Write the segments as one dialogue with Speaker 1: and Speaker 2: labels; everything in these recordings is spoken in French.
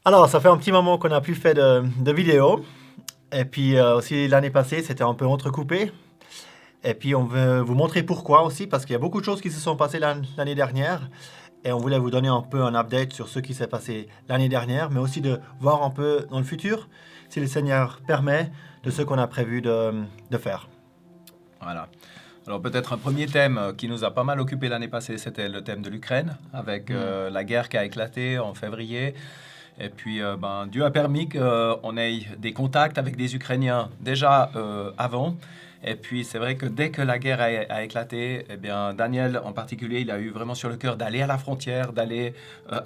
Speaker 1: Alors, ça fait un petit moment qu'on n'a plus fait de vidéos. Et puis aussi l'année passée, c'était un peu entrecoupé. Et puis on veut vous montrer pourquoi aussi, parce qu'il y a beaucoup de choses qui se sont passées l'année dernière. Et on voulait vous donner un peu un update sur ce qui s'est passé l'année dernière, mais aussi de voir un peu dans le futur, si le Seigneur permet, de ce qu'on a prévu de faire.
Speaker 2: Voilà. Alors peut-être un premier thème qui nous a pas mal occupé l'année passée, c'était le thème de l'Ukraine, avec la guerre qui a éclaté en février. Et puis Dieu a permis qu'on ait des contacts avec des Ukrainiens déjà avant. Et puis c'est vrai que dès que la guerre a éclaté, eh bien, Daniel en particulier, il a eu vraiment sur le cœur d'aller à la frontière, d'aller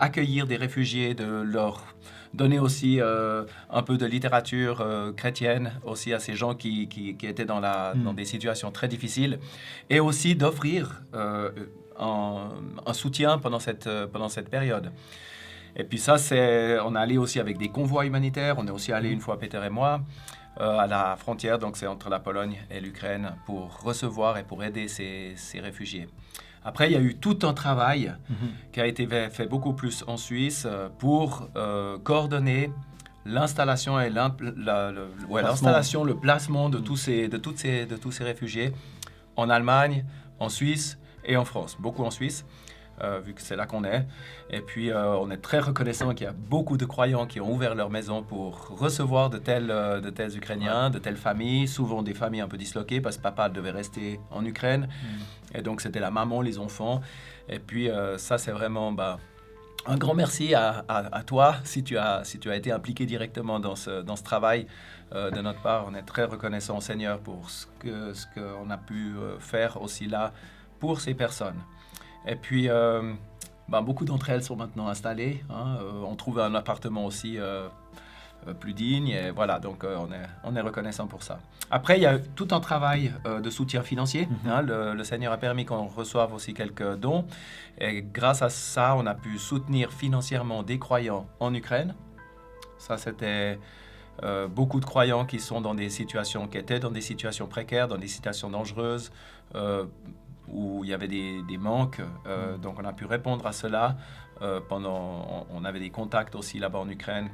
Speaker 2: accueillir des réfugiés, de leur donner aussi un peu de littérature chrétienne aussi à ces gens qui étaient dans des situations très difficiles, et aussi d'offrir un soutien pendant cette période. Et puis ça, on est allé aussi avec des convois humanitaires. On est aussi allé une fois, Peter et moi, à la frontière, donc c'est entre la Pologne et l'Ukraine, pour recevoir et pour aider ces réfugiés. Après, il y a eu tout un travail qui a été fait beaucoup plus en Suisse pour coordonner l'installation et le placement de tous ces réfugiés en Allemagne, en Suisse et en France. Beaucoup en Suisse. Vu que c'est là qu'on est. Et puis, on est très reconnaissant qu'il y a beaucoup de croyants qui ont ouvert leur maison pour recevoir de tels Ukrainiens, de telles familles, souvent des familles un peu disloquées parce que papa devait rester en Ukraine. Et donc, c'était la maman, les enfants. Et puis, ça, c'est vraiment un grand merci à toi si tu as été impliqué directement dans ce travail. De notre part, on est très reconnaissant au Seigneur pour ce qu'on a pu faire aussi là pour ces personnes. Et puis, beaucoup d'entre elles sont maintenant installées. On trouve un appartement aussi plus digne. Et voilà, donc on est reconnaissant pour ça. Après, il y a tout un travail de soutien financier. Le Seigneur a permis qu'on reçoive aussi quelques dons. Et grâce à ça, on a pu soutenir financièrement des croyants en Ukraine. Ça, c'était beaucoup de croyants qui étaient dans des situations précaires, dans des situations dangereuses, où il y avait des manques. Donc on a pu répondre à cela. On avait des contacts aussi là-bas en Ukraine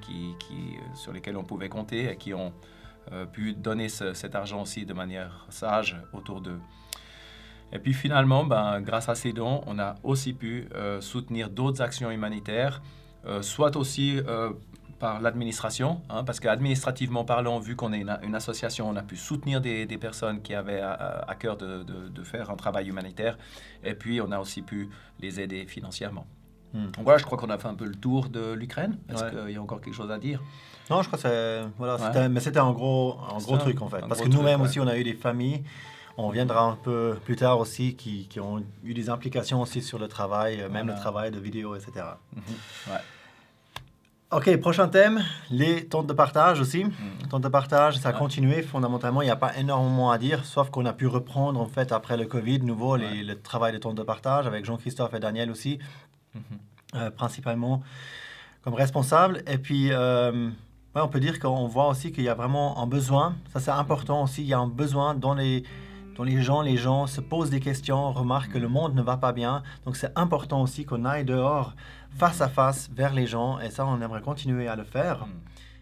Speaker 2: sur lesquels on pouvait compter et qui ont pu donner cet argent aussi de manière sage autour d'eux. Et puis finalement, grâce à ces dons, on a aussi pu soutenir d'autres actions humanitaires, soit aussi par l'administration, parce qu'administrativement parlant, vu qu'on est une association, on a pu soutenir des personnes qui avaient à cœur de faire un travail humanitaire, et puis on a aussi pu les aider financièrement. Donc voilà, je crois qu'on a fait un peu le tour de l'Ukraine. Est-ce qu'il y a encore quelque chose à dire?
Speaker 1: Non, je crois que c'était un gros truc en fait, parce que nous-mêmes aussi, on a eu des familles. On viendra un peu plus tard aussi qui ont eu des implications aussi sur le travail, même le travail de vidéo, etc. Ok, prochain thème, les tentes de partage aussi. Tentes de partage, ça a continué fondamentalement, il n'y a pas énormément à dire, sauf qu'on a pu reprendre en fait après le Covid, nouveau, le travail de tentes de partage avec Jean-Christophe et Daniel aussi, principalement comme responsables. Et puis, on peut dire qu'on voit aussi qu'il y a vraiment un besoin, ça c'est important aussi, il y a un besoin dont les gens se posent des questions, remarquent que le monde ne va pas bien. Donc c'est important aussi qu'on aille dehors, face à face, vers les gens. Et ça, on aimerait continuer à le faire.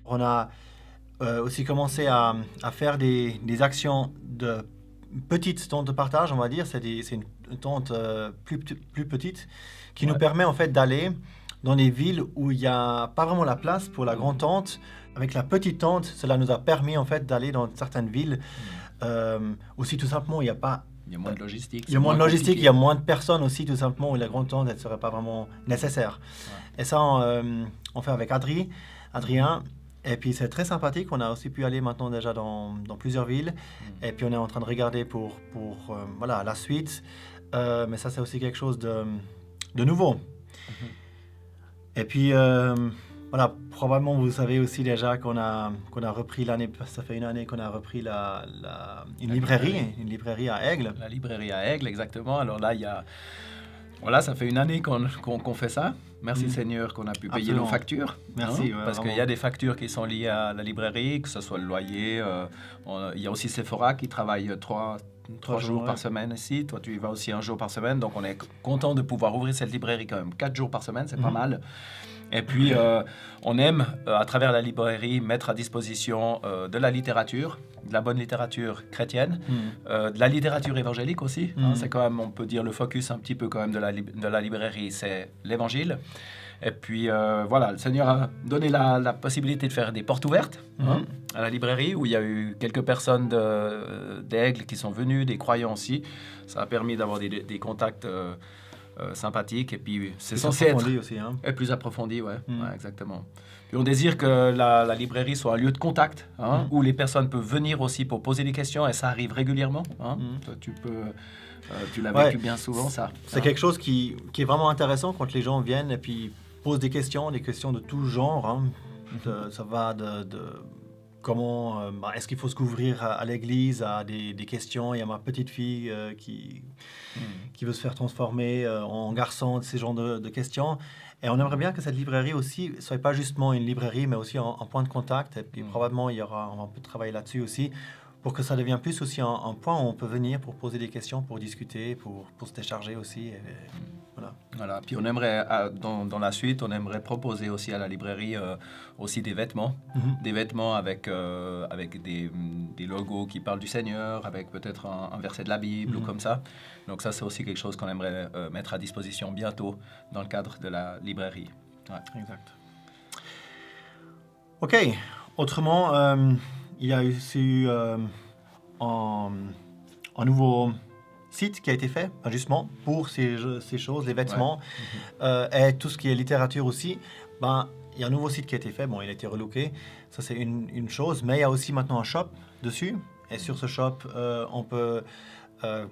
Speaker 1: On a aussi commencé à faire des actions de petites tentes de partage, on va dire. C'est une tente plus petite qui nous permet en fait d'aller dans des villes où il n'y a pas vraiment la place pour la grande tente. Avec la petite tente, cela nous a permis en fait d'aller dans certaines villes. Aussi tout simplement, il y a
Speaker 2: moins de logistique.
Speaker 1: Il y a moins de logistique, il y a moins de personnes aussi tout simplement où la grande tente ne serait pas vraiment nécessaire. Et ça, on fait avec Adrien. Et puis c'est très sympathique. On a aussi pu aller maintenant déjà dans plusieurs villes. Et puis on est en train de regarder pour la suite. Mais ça, c'est aussi quelque chose de nouveau. Et puis voilà, probablement vous savez aussi déjà qu'on a repris l'année, ça fait une année qu'on a repris une librairie à Aigle.
Speaker 2: La librairie à Aigle, exactement. Alors là, ça fait une année qu'on fait ça. Merci Seigneur qu'on a pu payer nos factures.
Speaker 1: Merci.
Speaker 2: Parce qu'il y a des factures qui sont liées à la librairie, que ce soit le loyer. Il y a aussi Sephora qui travaille 3 jours par semaine ici. Toi, tu y vas aussi 1 jour par semaine. Donc, on est content de pouvoir ouvrir cette librairie quand même 4 jours par semaine. C'est pas mal. Et puis, on aime, à travers la librairie, mettre à disposition de la littérature, de la bonne littérature chrétienne, de la littérature évangélique aussi. C'est quand même, on peut dire, le focus un petit peu quand même de la librairie, c'est l'évangile. Et puis, voilà, le Seigneur a donné la possibilité de faire des portes ouvertes à la librairie, où il y a eu quelques personnes d'Aigle qui sont venues, des croyants aussi. Ça a permis d'avoir des contacts sympathiques. Et puis, c'est censé être
Speaker 1: aussi, hein.
Speaker 2: Et plus approfondi, ouais, exactement. Puis on désire que la librairie soit un lieu de contact, où les personnes peuvent venir aussi pour poser des questions, et ça arrive régulièrement. Toi, tu l'as vécu bien souvent, ça.
Speaker 1: C'est quelque chose qui est vraiment intéressant quand les gens viennent et puis posent des questions de tout genre. Ça va de comment est-ce qu'il faut se couvrir à l'église, à des questions. Il y a ma petite fille qui veut se faire transformer en garçon, ces genres de questions. Et on aimerait bien que cette librairie aussi ne soit pas justement une librairie, mais aussi un point de contact. Et puis probablement, on peut travailler là-dessus aussi, pour que ça devienne plus aussi un point où on peut venir pour poser des questions, pour discuter, pour se décharger aussi. Et
Speaker 2: voilà. Puis on aimerait, dans la suite, on aimerait proposer aussi à la librairie aussi des vêtements. Des vêtements avec des logos qui parlent du Seigneur, avec peut-être un verset de la Bible ou comme ça. Donc ça, c'est aussi quelque chose qu'on aimerait mettre à disposition bientôt dans le cadre de la librairie. Ouais.
Speaker 1: Exact. OK. Autrement, il y a eu un nouveau site qui a été fait, justement, pour ces choses, les vêtements, et tout ce qui est littérature aussi. Il y a un nouveau site qui a été fait. Bon, il a été relooké. Ça, c'est une chose. Mais il y a aussi maintenant un shop dessus. Et sur ce shop, on peut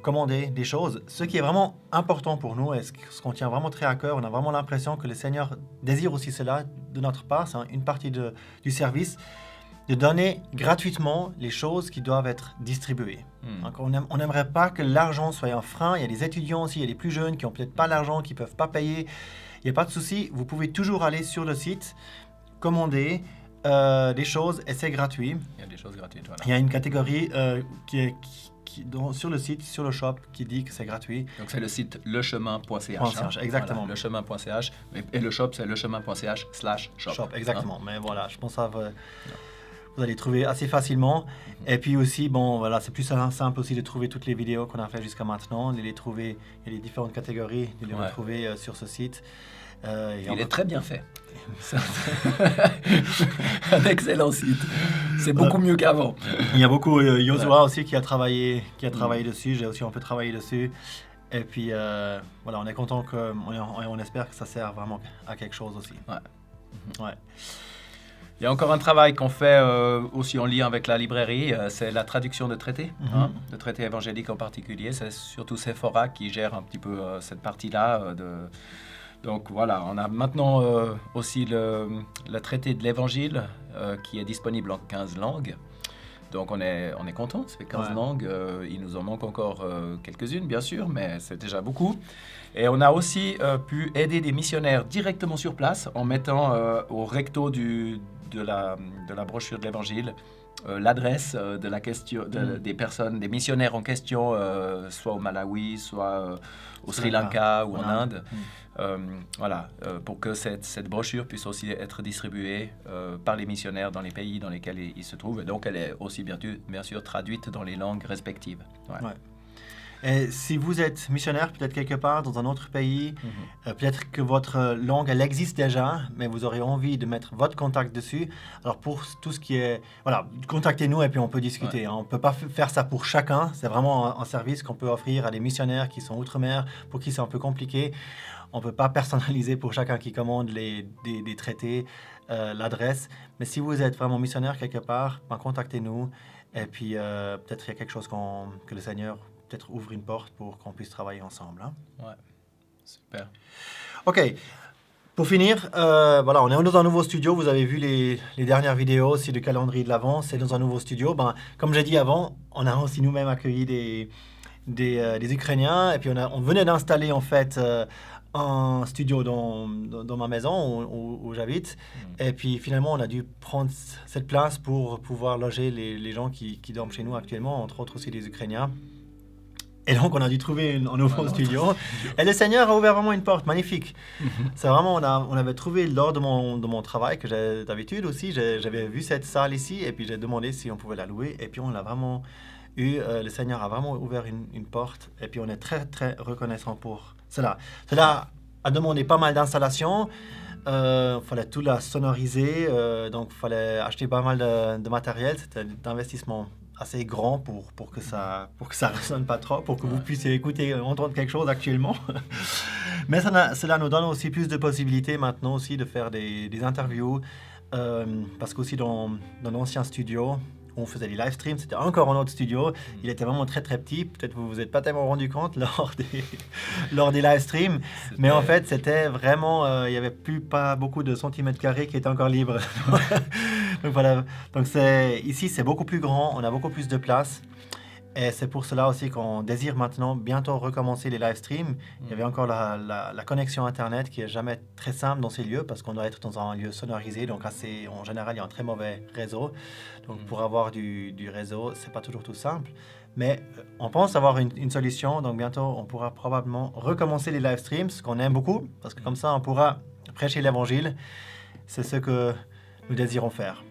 Speaker 1: commander des choses. Ce qui est vraiment important pour nous, et ce qu'on tient vraiment très à cœur, on a vraiment l'impression que le Seigneur désire aussi cela de notre part. C'est une partie du service, de donner gratuitement les choses qui doivent être distribuées. Donc on n'aimerait pas que l'argent soit un frein. Il y a des étudiants aussi, il y a des plus jeunes qui n'ont peut-être pas l'argent, qui ne peuvent pas payer. Il n'y a pas de souci, vous pouvez toujours aller sur le site, commander des choses et c'est gratuit.
Speaker 2: Il y a des choses gratuites, voilà.
Speaker 1: Il y a une catégorie sur le site, sur le shop, qui dit que c'est gratuit.
Speaker 2: Donc c'est le site lechemin.ch.
Speaker 1: Exactement.
Speaker 2: Voilà, lechemin.ch. Et le shop, c'est lechemin.ch/shop.
Speaker 1: Exactement. Mais voilà, je pense que vous allez trouver assez facilement. Et puis aussi, c'est plus simple aussi de trouver toutes les vidéos qu'on a fait jusqu'à maintenant, de les trouver, il y a les différentes catégories, de les retrouver sur ce site.
Speaker 2: Il est très bien fait. Un excellent site. C'est beaucoup mieux qu'avant.
Speaker 1: Il y a beaucoup Yoshua aussi qui a travaillé dessus. J'ai aussi un peu travaillé dessus. Et puis on est content on espère que ça sert vraiment à quelque chose aussi. Ouais.
Speaker 2: Il y a encore un travail qu'on fait aussi en lien avec la librairie, c'est la traduction de traités, de traités évangéliques en particulier. C'est surtout Sephora qui gère un petit peu cette partie-là. Donc voilà, on a maintenant aussi le traité de l'évangile qui est disponible en 15 langues. Donc on est content, ça fait 15 langues. Il nous en manque encore quelques-unes, bien sûr, mais c'est déjà beaucoup. Et on a aussi pu aider des missionnaires directement sur place en mettant au recto de la brochure de l'Évangile l'adresse de la question des personnes, des missionnaires en question, soit au Malawi, soit au Sri Lanka ou en Inde. Pour que cette brochure puisse aussi être distribuée par les missionnaires dans les pays dans lesquels ils se trouvent. Et donc, elle est aussi bien sûr traduite dans les langues respectives. Ouais.
Speaker 1: Et si vous êtes missionnaire, peut-être quelque part dans un autre pays, peut-être que votre langue, elle existe déjà, mais vous aurez envie de mettre votre contact dessus. Alors pour tout ce qui est... Voilà, contactez-nous et puis on peut discuter. On ne peut pas faire ça pour chacun. C'est vraiment un service qu'on peut offrir à des missionnaires qui sont outre-mer, pour qui c'est un peu compliqué. On ne peut pas personnaliser pour chacun qui commande des traités, l'adresse. Mais si vous êtes vraiment missionnaire quelque part, contactez-nous. Et puis peut-être il y a quelque chose que le Seigneur... peut-être ouvre une porte pour qu'on puisse travailler ensemble.
Speaker 2: Ouais, super.
Speaker 1: OK. Pour finir, on est dans un nouveau studio. Vous avez vu les dernières vidéos aussi du calendrier de l'Avent. C'est dans un nouveau studio. Comme j'ai dit avant, on a aussi nous-mêmes accueilli des Ukrainiens. Et puis on venait d'installer en fait un studio dans ma maison où j'habite. Et puis finalement, on a dû prendre cette place pour pouvoir loger les gens qui dorment chez nous actuellement, entre autres aussi des Ukrainiens. Et donc, on a dû trouver un nouveau
Speaker 2: Un autre
Speaker 1: studio. Et le Seigneur a ouvert vraiment une porte magnifique. C'est vraiment, on avait trouvé lors de mon travail, que j'ai d'habitude aussi, j'avais vu cette salle ici, et puis j'ai demandé si on pouvait la louer. Et puis, on l'a vraiment eu. Le Seigneur a vraiment ouvert une porte. Et puis, on est très, très reconnaissant pour cela. Cela a demandé pas mal d'installations. Fallait tout la sonoriser. Donc, fallait acheter pas mal de matériel. C'était un investissement assez grand pour que ça résonne pas trop, pour que vous puissiez écouter, entendre quelque chose actuellement. Mais cela nous donne aussi plus de possibilités maintenant aussi de faire des interviews, parce qu'aussi dans l'ancien studio, où on faisait des live streams, c'était encore un autre studio. Il était vraiment très très petit. Peut-être vous vous êtes pas tellement rendu compte lors des live streams, mais en fait c'était vraiment, il y avait pas beaucoup de centimètres carrés qui étaient encore libres. Donc voilà. Donc ici c'est beaucoup plus grand, on a beaucoup plus de place. Et c'est pour cela aussi qu'on désire maintenant bientôt recommencer les live streams. Il y avait encore la connexion Internet qui est jamais très simple dans ces lieux parce qu'on doit être dans un lieu sonorisé. Donc en général, il y a un très mauvais réseau. Donc pour avoir du réseau, c'est pas toujours tout simple. Mais on pense avoir une solution. Donc bientôt, on pourra probablement recommencer les live streams, ce qu'on aime beaucoup. Parce que comme ça, on pourra prêcher l'évangile. C'est ce que nous désirons faire.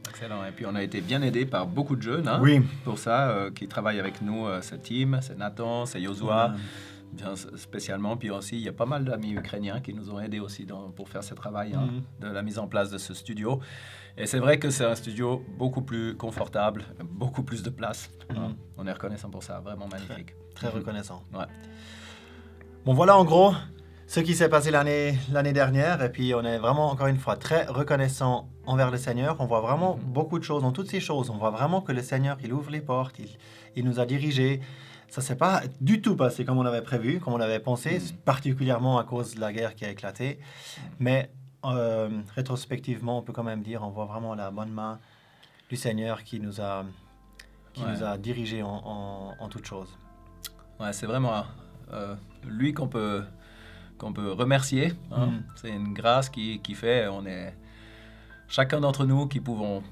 Speaker 2: Excellent. Et puis on a été bien aidé par beaucoup de jeunes
Speaker 1: oui.
Speaker 2: Pour ça, qui travaillent avec nous, ce team. C'est Nathan, c'est Joshua, bien spécialement. Puis aussi, il y a pas mal d'amis ukrainiens qui nous ont aidés aussi pour faire ce travail de la mise en place de ce studio. Et c'est vrai que c'est un studio beaucoup plus confortable, beaucoup plus de place. On est reconnaissant pour ça, vraiment magnifique.
Speaker 1: Très reconnaissant.
Speaker 2: Ouais.
Speaker 1: Bon, voilà en gros ce qui s'est passé l'année dernière, et puis on est vraiment encore une fois très reconnaissant envers le Seigneur. On voit vraiment beaucoup de choses dans toutes ces choses. On voit vraiment que le Seigneur, il ouvre les portes, il nous a dirigés. Ça ne s'est pas du tout passé comme on avait prévu, comme on avait pensé, particulièrement à cause de la guerre qui a éclaté. Mais rétrospectivement, on peut quand même dire, on voit vraiment la bonne main du Seigneur qui nous a dirigés en toutes choses.
Speaker 2: Ouais, c'est vraiment lui qu'on peut remercier. C'est une grâce qui fait, on est chacun d'entre nous qui pouvons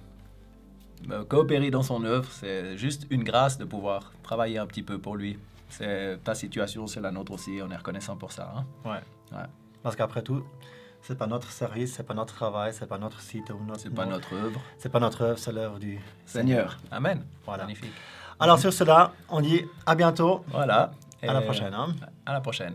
Speaker 2: coopérer dans son œuvre. C'est juste une grâce de pouvoir travailler un petit peu pour lui. C'est ta situation, c'est la nôtre aussi. On est reconnaissant pour ça.
Speaker 1: Ouais. Parce qu'après tout, c'est pas notre service, c'est pas notre travail, c'est pas notre site ou
Speaker 2: c'est pas notre œuvre.
Speaker 1: C'est pas notre œuvre, c'est l'œuvre du
Speaker 2: Seigneur. Amen.
Speaker 1: Voilà.
Speaker 2: Magnifique.
Speaker 1: Alors sur cela, on dit à bientôt.
Speaker 2: Voilà.
Speaker 1: À la prochaine.
Speaker 2: À la prochaine.